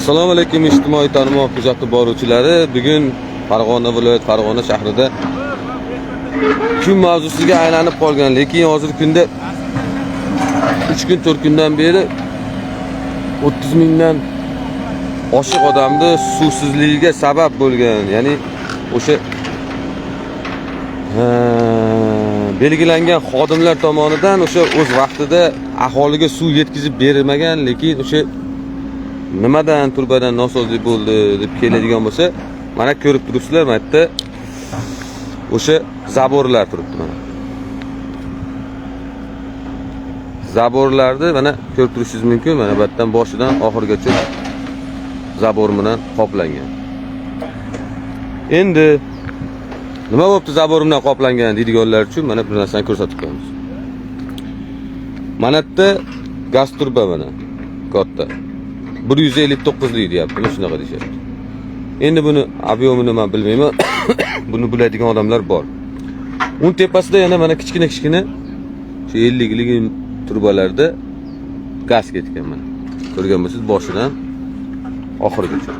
Assalomu alaykum ijtimoiy tarmoq kuzatib boruvchilari. Bugun Farg'ona viloyat Farg'ona shahrida kun mavzusiga aylanib qolgan, lekin hozirgi kunda 3 kun 4 kundan beri 30 mingdan oshiq odamni suvsizligiga sabab bo'lgan, ya'ni o'sha belgilangan xodimlar tomonidan o'sha o'z vaqtida aholiga suv yetkazib berilmagan, lekin o'sha nimadan turbadan nosozlik bo'ldi deb keladigan bo'lsa, mana ko'rib turibsizlar, mana yerda o'sha zaborlar turibdi. Mana zaborlarni mana ko'rib turishingiz mumkin. Mana bu yerdan boshidan oxirigacha zabor bilan qoplangan. Endi nima bo'pti zabor bilan qoplangan deydiganlar uchun mana bir narsani ko'rsatib qo'yamiz. Mana yerda gaz turba mana katta 159 deyapti, mana shunaqa deyapti. Endi buni ob'yomini men bilmayman. Buni biladigan odamlar bor. Un tepasida yana mana kichkina shu 50lik turbalarda gaz ketgan mana. Ko'rgan bo'lsangiz boshidan oxirigacha.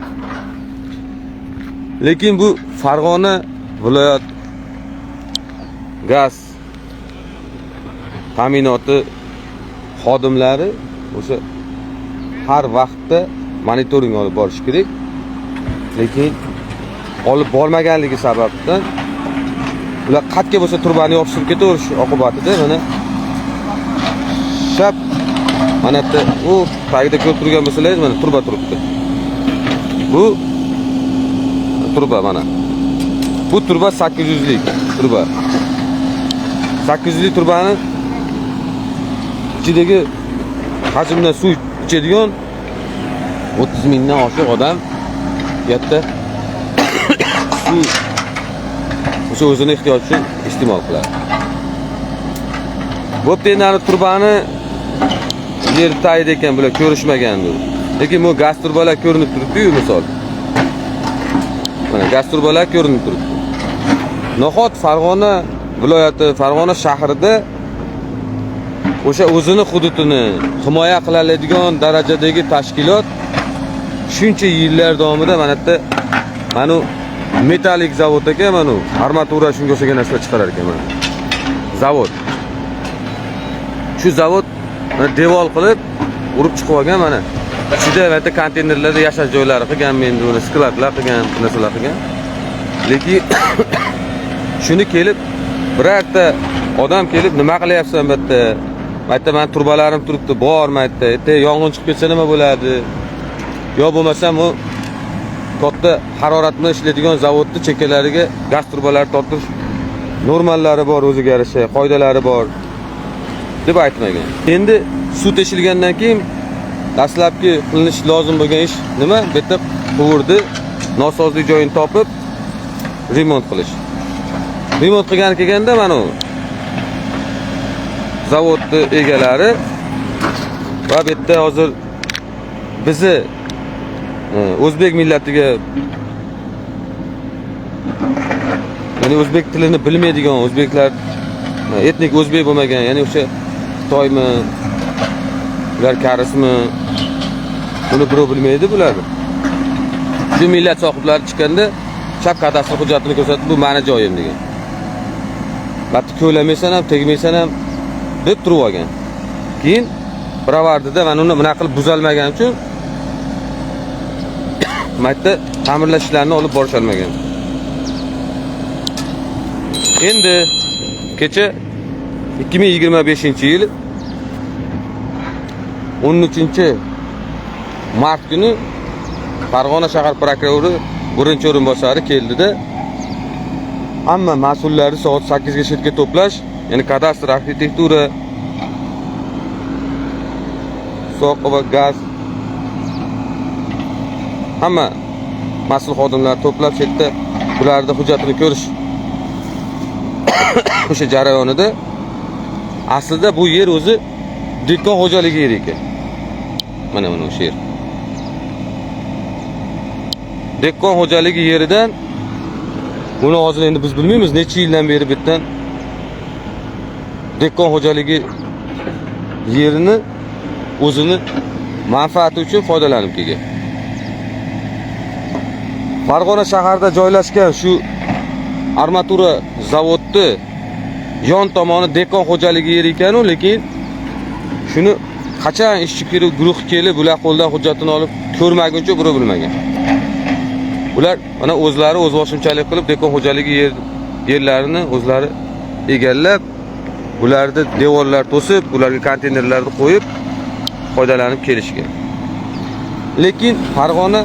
Lekin bu Farg'ona viloyat gaz ta'minoti xodimlari o'sha har vaqtda monitoring olib borish kerak. Lekin olib bormaganligi sababdan ular qatga bo'lsa turbani yopishtirib ketaverish oqibatida mana shap mana yerda u tagida ko'rib turgan bo'lsangiz mana turba turibdi. Bu turba mana. Bu turba 800lik turba. 800lik turbani ichidagi hajmdan suv ichadigan 30 mingdan oshiq odam yerda suv o'sha o'zini ehtiyoji uchun iste'mol qiladi. Bo'pti, endi turbani yer tayida ekan, bular ko'rishmagan bu. Lekin bu gaz turbalar ko'rinib turibdi-yu, misol. Mana gaz turbalar ko'rinib turibdi. Nahot Farg'ona viloyati, Farg'ona shahrida o'sha o'zini hududini himoya qiladigan darajadagi tashkilot shuncha yillar davomida mana yerda mana metalik zavod ekan, mana armatura shunga o'xshagan narsalar chiqarar ekan mana. Zavod. Shu zavod mana devor qilib urib chiqib olgan mana. Ichida mana konteynerlarda yashash joylari qilgan, men buni skladlar qilgan, narsalar qilgan. Lekin shuni kelib birorta odam kelib nima qilyapsan bu yerda? Mayda men turbalarim turibdi, bor mayda. Yong'in chiqib ketsa nima bo'ladi? Yo bo'lmasam u katta harorat bilan ishlaydigan zavodning chekkalariga gaz turbalari tortish normallari bor, o'ziga yarasha qoidalari bor deb aytmagan. Endi suv teshilgandan keyin dastlabki qilinish lozim bo'lgan ish nima? Bu yerda quvurni nosozlik joyini topib remont qilish. Remont kelganda mana u zavodni egalari va bu yerda hozir bizni o'zbek millatiga, ya'ni o'zbek tilini bilmaydigan o'zbeklar, etnik o'zbek bo'lmagan, ya'ni o'sha Xitoymi, ular karismi, buni birov bilmaydi bularni. Shu millat sohiblari chiqqanda chap kadastr hujjatini ko'rsatib, bu meni joyim degan. Batni ko'lamaysan ham, tegmaysan ham deb turib olgan. Keyin biravardida mana uni bunaqa qilib buzalmagan uchun mayda ta'mirlash ishlarini olib borish olmagan. Endi kecha 2025-yil 13-mart kuni Farg'ona shahar prokurori birinchi o'rinbosari keldida hamma mas'ullarni soat 8 ga shetga to'plash, ya'ni kadastr, arxitektura, soqi va gaz hamma mas'ul xodimlar to'plab chetda ularning hujjatini ko'rish o'sha jarayonida aslida bu yer o'zi dehqon xo'jaligi yeri ekan. Mana o'sha yer. Dehqon xo'jaligi yeridan buni hozir endi biz bilmaymiz necha yildan beri bitdan dehqon xo'jaligi yerini o'zini manfaati uchun foydalanib kelgan. Farg'ona shaharida joylashgan shu armatura zavodni yon tomoni dehqon xo'jaligi yeri ekan-u, lekin shuni qachon ishchi guruh kelib, ular qo'ldan hujjatini olib ko'rmaguncha birov bilmagan. Ular mana o'zlari o'zboshimchalik qilib dehqon xo'jaligi yerlarini o'zlari egallab, ularni devorlar to'sib, ularga konteynerlarni qo'yib foydalanib kelishgan. Lekin Farg'ona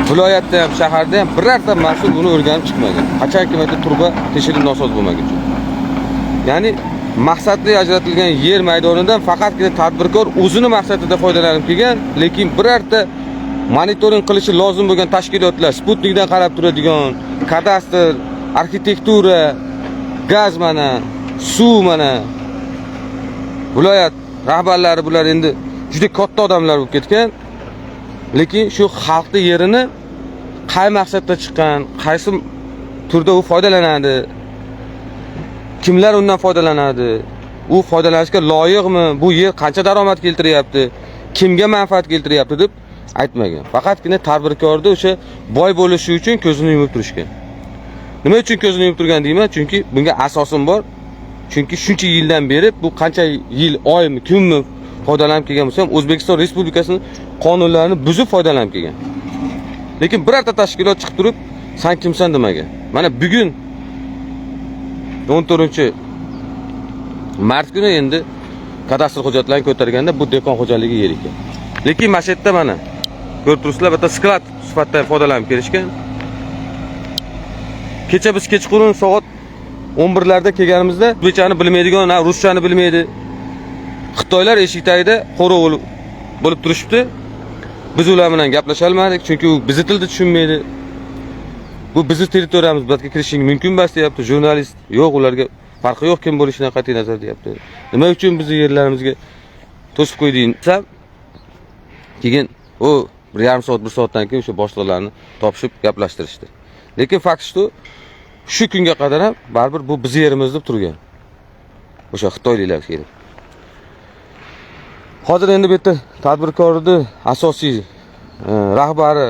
viloyatda ham, shaharda ham birorta mas'ul buni o'rganib chiqmagan. Qachonki mana turba tekshirib nosoz bo'lmaguncha. Ya'ni maqsadli ajratilgan yer maydonidan faqatgina tadbirkor o'zini maqsadida foydalanib kelgan, lekin birorta monitoring qilishi lozim bo'lgan tashkilotlar, Sputnikdan qarab turadigan, kadastr, arxitektura, gaz mana, suv mana, viloyat rahbarlari bular endi juda katta odamlar bo'lib ketgan. Lekin shu xalqning yerini qay maqsadda chiqqan, qaysi turda u foydalanadi, kimlar undan foydalanadi, u foydalanishga loyiqmi, bu yer qancha daromad keltiryapti, kimga manfaat keltiryapti deb aytmagan. Faqatgina tadbirkorni o'sha boy bo'lishi uchun ko'zini yumib turishgan. Nima uchun ko'zini yumib turgan deyman? Chunki bunga asosim bor. Chunki shuncha yildan beri bu qancha yil, oymi, kunmi foydalanib kelgan bo'lsa ham O'zbekiston Respublikasining qonunlarini buzib foydalanib kelgan. Lekin birorta tashkilot chiqib turib, "Sen kimsan?" demagan. Mana bugun 14-mart kuni endi kadastr hujjatlarini ko'targanda bu dehqon xo'jaligi yer ekan. Lekin mana shu yerda mana ko'rib turibsizlar, bitta sklad sifatida foydalanib kelishgan. Kecha biz kechqurun soat 11larda kelganimizda o'zbekchani bilmaydigan, ruschani bilmaydi. Xitoylar eshik tagida qo'rov bo'lib turishibdi. Biz ular bilan gaplasha olmadik, chunki u bizni tilni tushunmaydi. Bu bizning territoriyamiz, bu yerga kirishing mumkin emas deyapti. Jurnalist yo'q, ularga farqi yo'q kim bo'lishidan qat'iy nazar deyapti. Nima uchun bizni yerlarimizga to'sib qo'yding desam, keyin u 1,5 soat, 1 soatdan keyin o'sha boshliqlarni topishib gaplashtirishdi. Lekin fakt shu kunga qadar ham baribir bu bizning yerimiz deb turgan. O'sha xitoyliklar kelib. Hozir endi bu yerda tadbirkorning asosiy rahbari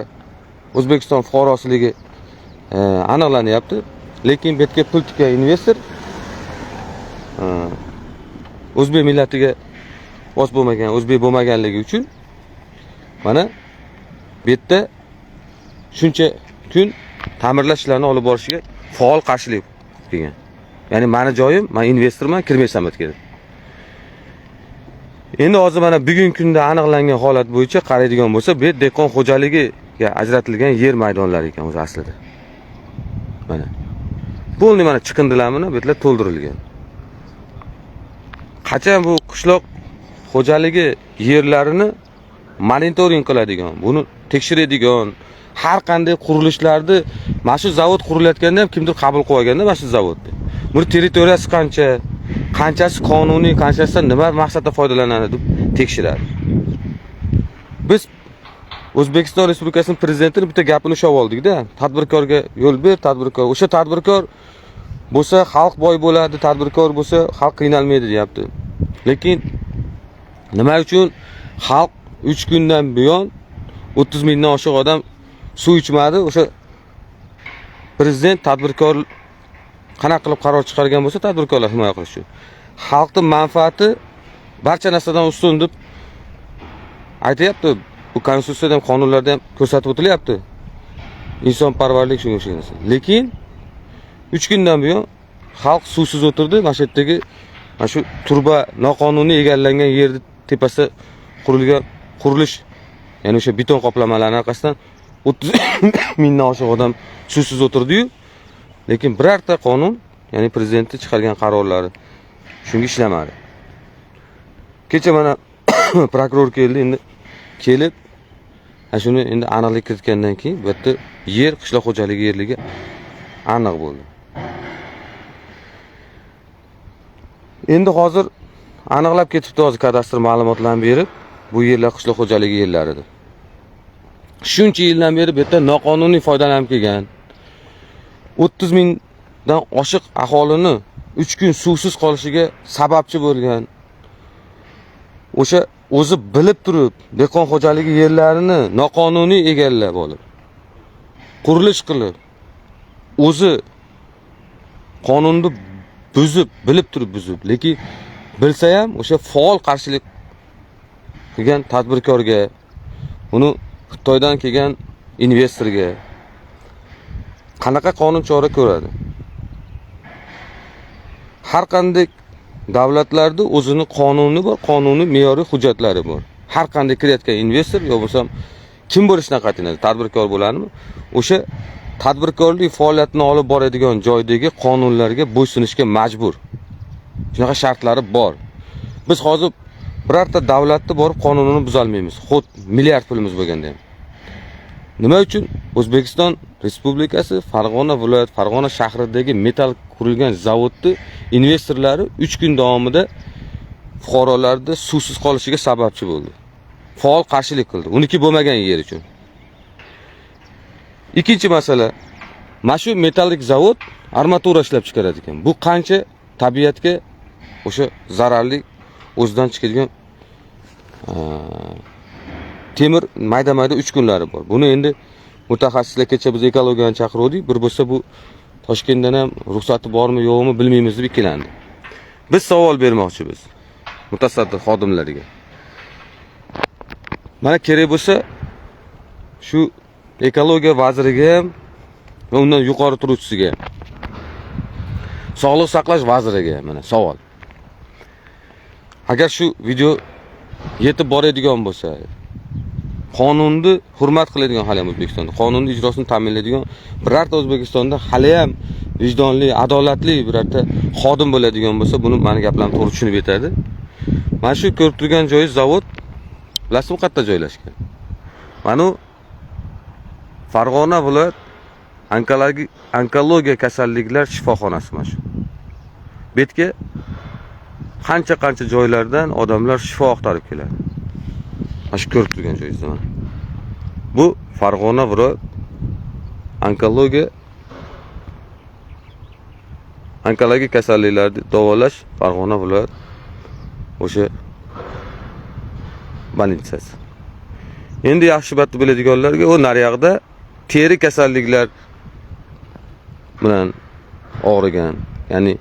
O'zbekiston fuqarosiligi aniqlanyapti. Lekin bu yerga pul tikkan investor o'zbek millatiga bos bo'lmagan, o'zbek bo'lmaganligi uchun mana bu yerda shuncha kun ta'mirlash ishlarini olib borishiga faol qarshilik qilgan. Ya'ni meni joyim, men investorman, kirmaysan bu yerga. Endi hozir mana bugungi kunda aniqlangan holat bo'yicha qaraydigan bo'lsa, bu dehqon xo'jaligiga ajratilgan yer maydonlari ekan o'zi aslida. Mana. Bo'lni mana chiqindilar mana bu yerlar to'ldirilgan. Qachon bu qishloq xo'jaligi yerlarini monitoring qiladigan, buni tekshiradigan, har qanday qurilishlarni mana shu zavod qurilayotganda ham kimdir qabul qilib olganda mana shu zavodni. Buni territoriyasi qancha, qanchasi qonuniy, qanchasidan nima maqsadda foydalanadi deb tekshiradi. Biz O'zbekiston Respublikasining prezidentining bitta gapini ushlab oldik-da, tadbirkorga yo'l ber, tadbirkor. O'sha tadbirkor bo'lsa xalq boy bo'ladi, tadbirkor bo'lsa xalq qiynalmaydi deyapti. Lekin nima uchun xalq 3 kundan buyon 30 mingdan oshiq odam suv ichmadi? O'sha prezident tadbirkor qanaqa qilib qaror chiqargan bo'lsa, tadbirkorlar himoya qilish uchun. Xalqning manfaati barcha narsadan ustun deb aytayapti. Bu konstitutsiyada ham, qonunlarda ham ko'rsatib o'tilyapti. Insonparvarlik shunga o'xshagan narsa. Lekin 3 kundan buyon xalq suvsiz o'tirdi. Mana shu yerdagi mana shu turba noqonuniy egallangan yerni tepasida qurilgan qurilish, ya'ni o'sha beton qoplamalarning orqasidan 30 mingdan oshiq odam suvsiz o'tirdi-yu. Lekin birorta qonun, ya'ni prezidentning chiqargan qarorlari shunga ishlamadi. Kecha mana prokuror keldi, endi kelib shuni endi aniqlik kiritgandan keyin bu yerda yer qishloq xo'jaligi yerligi aniq bo'ldi. Endi hozir aniqlab ketibdi, hozir kadastr ma'lumotlarni berib, bu yerlar qishloq xo'jaligi yerlaridir. Shuncha yildan beri bu yerda noqonuniy foydalanib kelgan 30 mingdan oshiq aholini 3 kun suvsiz qolishiga sababchi bo'lgan. O'sha o'zi bilib turib dehqon xo'jaligi yerlarini noqonuniy egallab olib, qurilish qilib o'zi qonunni buzib, bilib turib buzib, lekin bilsa ham o'sha faol qarshilik qilgan tadbirkorga, uni Xitoydan kelgan investorga qanaqa qonun chora ko'radi? Har qanday davlatlarda o'zining qonuni bor, qonuniy me'yoriy hujjatlari bor. Har qanday kirayotgan investor yo bo'lsam kim bo'lishidan qat'iy nazar, tadbirkor bo'ladimi? O'sha tadbirkorlik faoliyatini olib boradigan joydagi qonunlarga bo'ysunishga majbur. Shunaqa shartlari bor. Biz hozir birorta davlatda borib qonunini buza olmaymiz. Xud milliard pulimiz bo'lganda ham. Nima uchun O'zbekiston Respublikasi Farg'ona viloyat Farg'ona shahridagi metal qurilgan zavodni investorlari 3 kun davomida fuqarolarda suvsiz qolishiga sababchi bo'ldi. Faol qarshilik qildi. Uniki bo'lmagan yer uchun. Ikkinchi masala, mana shu metallik zavod armatura ishlab chiqaradi ekan. Bu qancha tabiatga o'sha zararli o'zidan chiqadigan temir mayda-mayda uskunlari bor. Buni endi mutaxassislar kecha biz ekologiyani chaqirdik, bir bo'lsa bu Toshkentdan ham ruxsati bormi, yo'qmi bilmaymiz deb ikkilandi. Biz savol bermoqchimiz mutasaddi xodimlarga. Mana kerak bo'lsa shu ekologiya vaziriga ham va undan yuqori turuvchisiga, sog'liq saqlash vaziriga mana savol. Agar shu video yetib boradigan bo'lsa, qonunni hurmat qiladigan hali ham O'zbekistonda, qonunning ijrosini ta'minlaydigan birorta O'zbekistonda hali ham vijdonli, adolatli birorta xodim bo'ladigan bo'lsa, buni meni gaplarim to'g'ri tushunib yetadi. Mana shu ko'rib turgan joyi zavod, bilasizmi qayerda joylashgan? Mana Farg'ona viloyat onkologiya kasalliklar shifoxonasi mana shu. Bu yerga qancha joylardan odamlar shifo axtarib keladi. Mana shu ko'rib turgan joyingizda mana. Bu Farg'ona viloyat onkologiya kasalliklarni davolash Farg'ona viloyat o'sha больницasi. Endi yaxshi batni biladiganlarga u naryoqda teri kasalliklar bilan og'rigan, ya'ni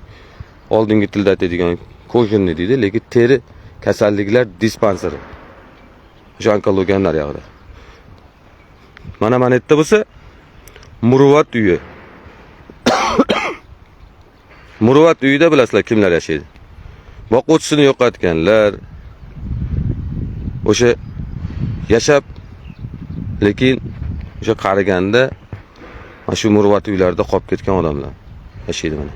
oldingi tilda aytadigan ko'jinni deydi, lekin teri kasalliklar dispanseri. O'sha onkologiya naryoqda. Mana yerda bo'lsa Muruvvat uyi. Muruvvat uyida bilasizlar kimlar yashaydi? Boquvchisini yo'qotganlar, o'sha yashab lekin o'sha qariganda mana shu Muruvvat uylarda qolib ketgan odamlar yashaydi mana.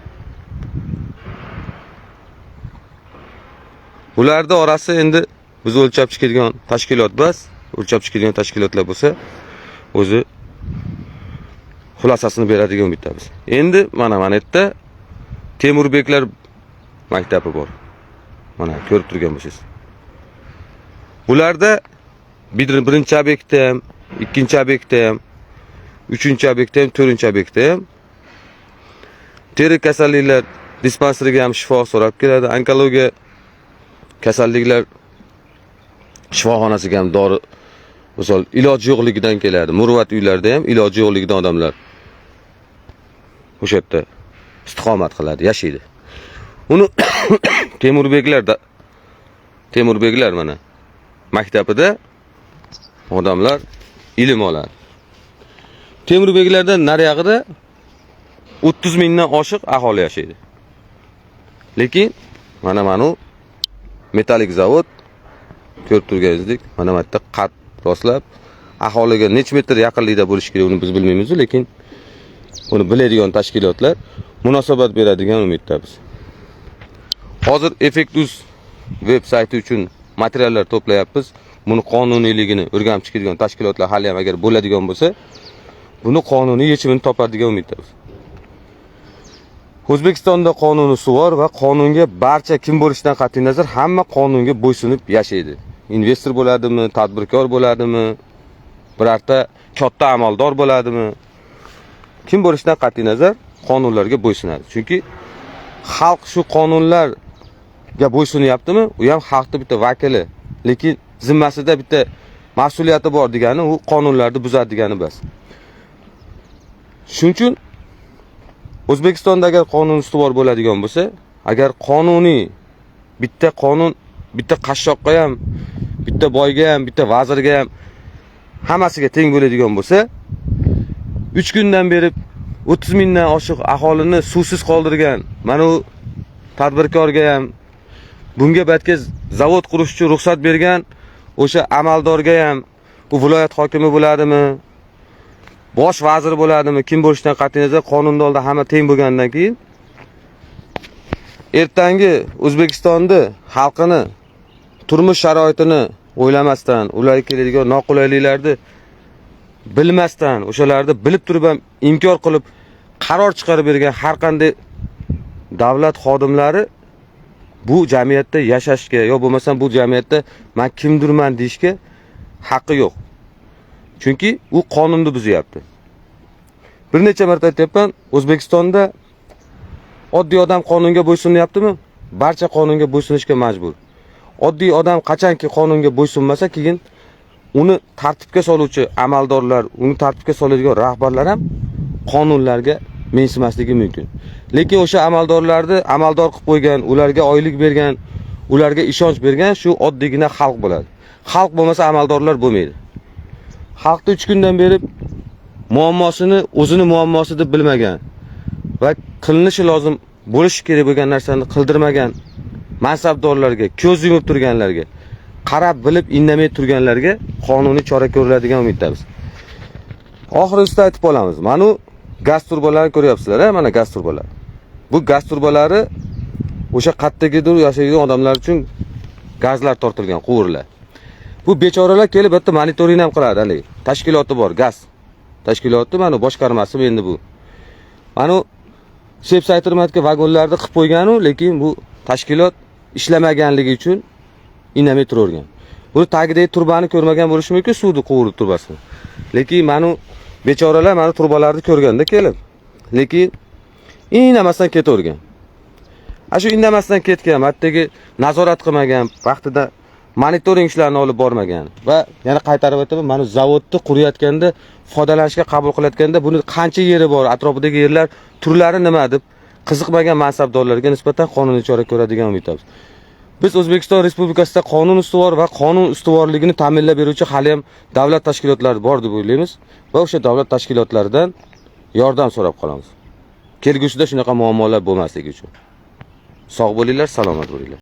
Ularda orasi endi biz o'lchab chiqadigan tashkilot bas, o'lchab chiqadigan tashkilotlar bo'lsa, o'zi xulosasini beradigan bittamiz. Endi mana yerda Temurbeklar maktabi bor. Mana ko'rib turgan bo'lsangiz. Ularda birinchi obyektda ham, ikkinchi obyektda ham, uchinchi obyektda ham, to'rtinchi obyektda ham teri kasalliklar dispanseriga ham shifo so'rab keladi. Onkologiya kasalliklar shifoxonasiga ham dori, misol iloj yo'qligidan keladi. Muruvvat uylarda ham iloj yo'qligidan odamlar o'sha yerda istiqomat qiladi, yashaydi. Uni Temurbeklar mana maktabida odamlar ilm oladi. Temurbeklardan nariyog'ida 30 mingdan oshiq aholi yashaydi. Lekin mana metalik zavod ko'rib turganingizdek, mana bu yerda qat rostlab aholiga necha metr yaqinlikda bo'lishi kerak, uni biz bilmaymiz, lekin uni biladigan tashkilotlar munosabat beradigan umiddamiz. Hozir Effectus web sayti uchun materiallar to'playapmiz. Buni qonuniyligini o'rganib chiqadigan tashkilotlar hali ham agar bo'ladigan bo'lsa, buni qonuniy yechimini topadigan umiddamiz. O'zbekistonda qonun bor va qonunga barcha kim bo'lishidan qat'iy nazar hamma qonunga bo'ysunib yashaydi. Investor bo'ladimi, tadbirkor bo'ladimi, birorta katta amaldor bo'ladimi, kim bo'lishidan qat'iy nazar qonunlarga bo'ysunadi. Chunki xalq shu qonunlarga bo'ysunyaptimi? U ham xalqning bitta vakili, lekin zimmasida bitta mas'uliyati bor degani u qonunlarni buzadi degani bas. Shuning uchun O'zbekistonda agar qonun ustuvor bo'ladigan bo'lsa, agar qonuniy bitta qonun, bitta qashshoqqa ham, bitta boyga ham, bitta vazirga ham hammasiga teng bo'ladigan bo'lsa, 3 kundan beri 30 mingdan oshiq aholini suvsiz qoldirgan, mana u tadbirkorga ham, bunga batga zavod qurish uchun ruxsat bergan o'sha amaldorga ham, u viloyat hokimi bo'ladimi, bosh vazir bo'ladimi, kim bo'lishidan qat'iy nazar qonunning oldida hamma teng bo'lgandan keyin ertangi O'zbekistonda xalqini turmush sharoitini o'ylamasdan, ularga keladigan noqulayliklarni bilmasdan, o'shalarni bilib turib ham inkor qilib qaror chiqarib bergan har qanday davlat xodimlari bu jamiyatda yashashga yo bo'lmasam bu jamiyatda men kimdirman deyishga haqqi yo'q. Chunki u qonunni buzyapti. Bir necha marta aytayapman, O'zbekistonda oddiy odam qonunga bo'ysunyaptimi? Barcha qonunga bo'ysunishga majbur. Oddiy odam qachonki qonunga bo'ysunmasa, keyin uni tartibga soluvchi amaldorlar, uni tartibga soladigan rahbarlar ham qonunlarga mensimasligi mumkin. Lekin o'sha amaldorlarni amaldor qilib qo'ygan, ularga oylik bergan, ularga ishonch bergan shu oddiygina xalq bo'ladi. Xalq bo'lmasa amaldorlar bo'lmaydi. Xalqni 3 kundan beri muammosini o'zini muammosi deb bilmagan va qilinishi lozim bo'lishi kerak bo'lgan narsani qildirmagan mansabdorlarga, ko'z yumib turganlarga, qarab bilib indamay turganlarga qonuniy chora ko'riladigan umiddamiz. Oxirida aytib qolamiz. Mana u gaz turbalarni ko'ryapsizlar, mana gaz turbalari. Bu gaz turbalari o'sha qattagidur yashaydigan odamlar uchun gazlar tortilgan quvurlar. Bu bechoralar kelib bitta monitoring ham qiladi, hali tashkiloti bor, gaz tashkiloti, mana boshqarmasi endi bu. Mana Shepsaytirmatga vagonlarni qilib qo'ygan-u, lekin bu tashkilot ishlamaganligi uchun indamay turavergan. Buni tagidagi turbani ko'rmagan bo'lishi mumkin, suvni quvuri turbasini. Lekin mana bechoralar mana turbalarni ko'rganda kelib, lekin indamasdan ketavergan. Shu indamasdan ketgan, hattoki nazorat qilmagan, vaqtida monitoring ishlarini olib bormagan va yana qaytarib aytaman, mana zavodni qurayotganda, foydalanishga qabul qilayotganda buni qancha yeri bor, atrofidagi yerlar turlari nima deb qiziqmagan mansabdorlarga nisbatan qonuniy chora ko'radigan umiddamiz. Biz O'zbekiston Respublikasida qonun ustuvor va qonun ustuvorligini ta'minlab beruvchi hali ham davlat tashkilotlari bor deb o'ylaymiz va o'sha davlat tashkilotlaridan yordam so'rab qolamiz. Kelgusida shunaqa muammolar bo'lmasligi uchun. Sog' bo'linglar, salomat bo'linglar.